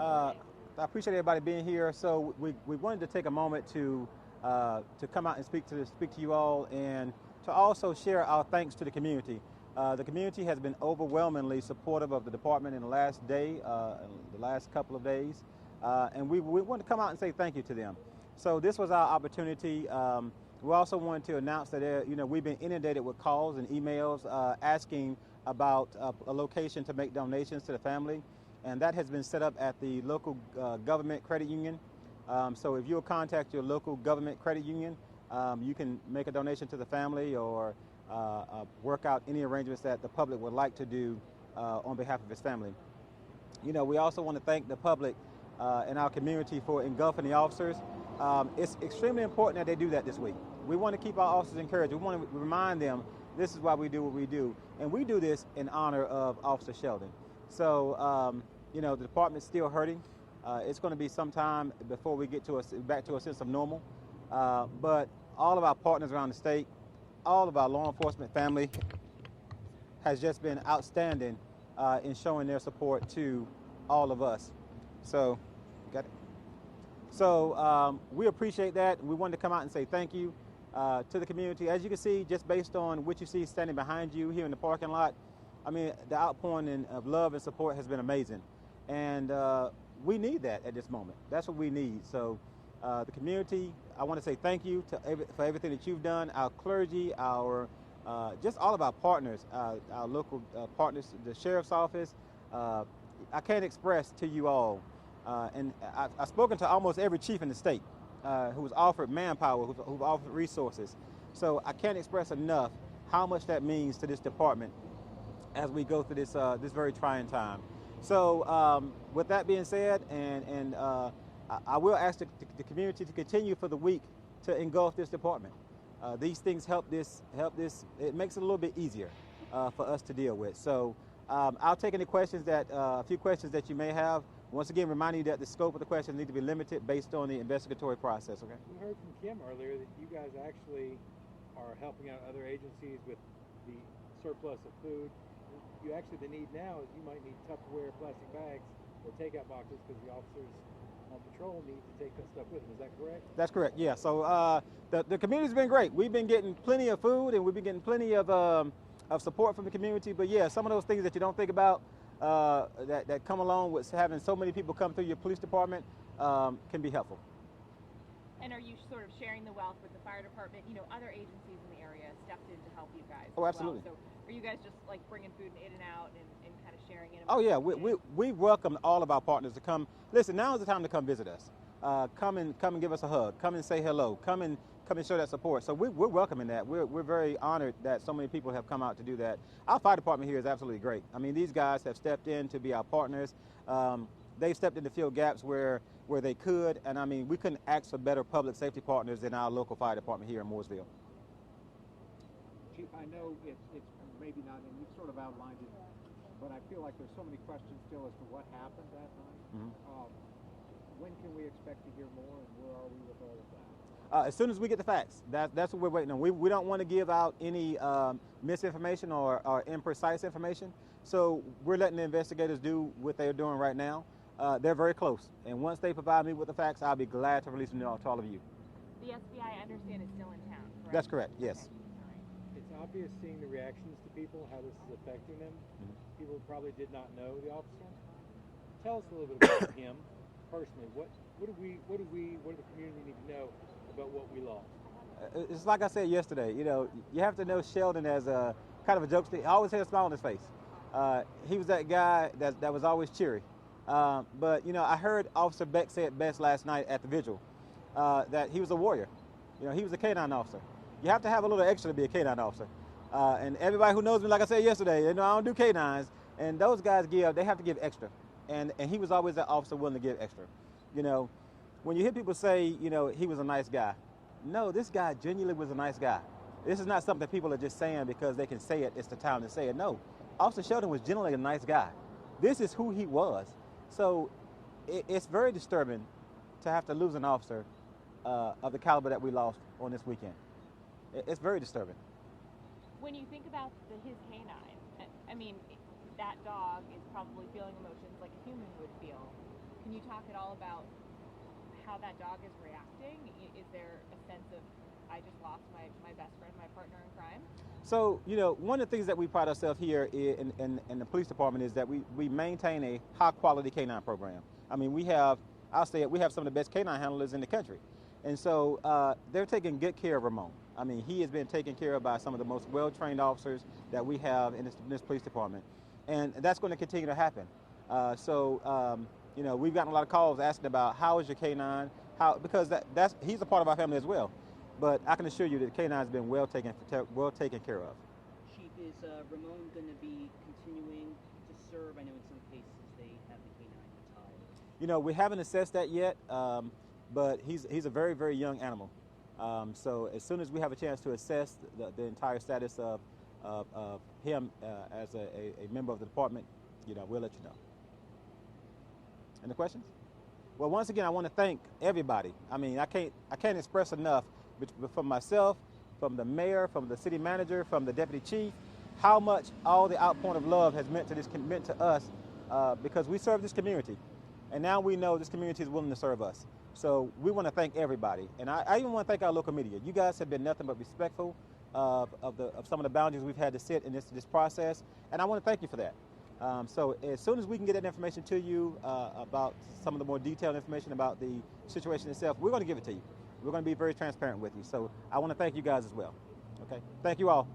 Uh, I appreciate everybody being here. So we wanted to take a moment to come out and speak to you all, and to also share our thanks to the community. The community has been overwhelmingly supportive of the department in the last day, the last couple of days, and we want to come out and say thank you to them. So this was our opportunity. We also wanted to announce that we've been inundated with calls and emails asking about a location to make donations to the family, and that has been set up at the local government credit union. So if you'll contact your local government credit union, you can make a donation to the family, or work out any arrangements that the public would like to do on behalf of his family. We also want to thank the public in our community for engulfing the officers. It's extremely important that they do that this week. We want to keep our officers encouraged. We want to remind them this is why we do what we do. And we do this in honor of Officer Sheldon. So, the department's still hurting. It's going to be some time before we get back to a sense of normal. But all of our partners around the state, all of our law enforcement family has just been outstanding in showing their support to all of us. So, got it. So we appreciate that. We wanted to come out and say thank you to the community. As you can see, just based on what you see standing behind you here in the parking lot, I mean, the outpouring of love and support has been amazing. And we need that at this moment. That's what we need. So the community, I want to say thank you for everything that you've done, our clergy, just all of our partners, our local partners, the sheriff's office. I can't express to you all, and I've spoken to almost every chief in the state who's offered manpower, who've offered resources. So I can't express enough how much that means to this department as we go through this very trying time. So with that being said, and I will ask the community to continue for the week to engulf this department. These things help this, it makes it a little bit easier for us to deal with. So I'll take any questions a few questions that you may have. Once again, reminding you that the scope of the questions need to be limited based on the investigatory process, okay? We heard from Kim earlier that you guys actually are helping out other agencies with the surplus of food. The need now is you might need Tupperware plastic bags or takeout boxes because the officers on patrol need to take that stuff with them. Is that correct? That's correct, yeah. So the community's been great. We've been getting plenty of food, and we've been getting plenty of support from the community. But yeah, some of those things that you don't think about that come along with having so many people come through your police department can be helpful. And are you sort of sharing the wealth with the fire department? Other agencies in the area stepped in to help you guys. Oh, absolutely. Well. So are you guys just like bringing food in and out and kind of sharing it? Oh yeah, we welcome all of our partners to come. Listen, now is the time to come visit us. Come and give us a hug. Come and say hello. Come and show that support. So we're welcoming that. We're very honored that so many people have come out to do that. Our fire department here is absolutely great. I mean, these guys have stepped in to be our partners. They've stepped in to fill gaps where they could, and I mean, we couldn't ask for better public safety partners than our local fire department here in Mooresville. Chief, I know it's maybe not, and you've sort of outlined it, but I feel like there's so many questions still as to what happened that night. Mm-hmm. When can we expect to hear more, and where are we with all of that? As soon as we get the facts. That's what we're waiting on. We don't want to give out any misinformation or imprecise information, so we're letting the investigators do what they're doing right now. They're very close, and once they provide me with the facts, I'll be glad to release them to all of you. The SBI, I understand, is still in town, correct? That's correct, yes. Okay. It's obvious seeing the reactions to people, how this is affecting them. Mm-hmm. People probably did not know the officer. Tell us a little bit about him personally. What do the community need to know about what we lost? It's like I said yesterday, you have to know Sheldon as a kind of a jokester. He always had a smile on his face. He was that guy that was always cheery. But I heard Officer Beck say it best last night at the vigil, that he was a warrior. He was a K-9 officer. You have to have a little extra to be a K-9 officer. And everybody who knows me, like I said yesterday, I don't do K-9s, and those guys they have to give extra. And he was always that officer willing to give extra. When you hear people say, he was a nice guy, no, this guy genuinely was a nice guy. This is not something that people are just saying because they can say it, it's the time to say it. No, Officer Sheldon was genuinely a nice guy. This is who he was. So it's very disturbing to have to lose an officer of the caliber that we lost on this weekend. It's very disturbing. When you think about his canine, I mean, that dog is probably feeling emotions like a human would feel. Can Can you talk at all about how that dog is reacting? Is there a sense of, I just lost my best friend, my partner in crime? So, you know, one of the things that we pride ourselves here in the police department is that we maintain a high quality canine program. I mean, I'll say it, we have some of the best canine handlers in the country. And so they're taking good care of Ramon. I mean, he has been taken care of by some of the most well-trained officers that we have in this police department. And that's going to continue to happen. You know, we've gotten a lot of calls asking about how is your canine, because he's a part of our family as well. But I can assure you that the canine has been well taken care of. Chief, is Ramon going to be continuing to serve? I know in some cases they have the canine retired. You know, we haven't assessed that yet, but he's a very, very young animal. So as soon as we have a chance to assess the entire status of him as a member of the department, you know, we'll let you know. Any questions? Well, once again, I want to thank everybody. I mean, I can't express enough, from myself, from the mayor, from the city manager, from the deputy chief, how much all the outpouring of love has meant to us, because we serve this community, and now we know this community is willing to serve us. So we want to thank everybody, and I even want to thank our local media. You guys have been nothing but respectful of some of the boundaries we've had to sit in this process, and I want to thank you for that. So as soon as we can get that information to you about some of the more detailed information about the situation itself, we're going to give it to you. We're going to be very transparent with you. So I want to thank you guys as well. Okay? Thank you all.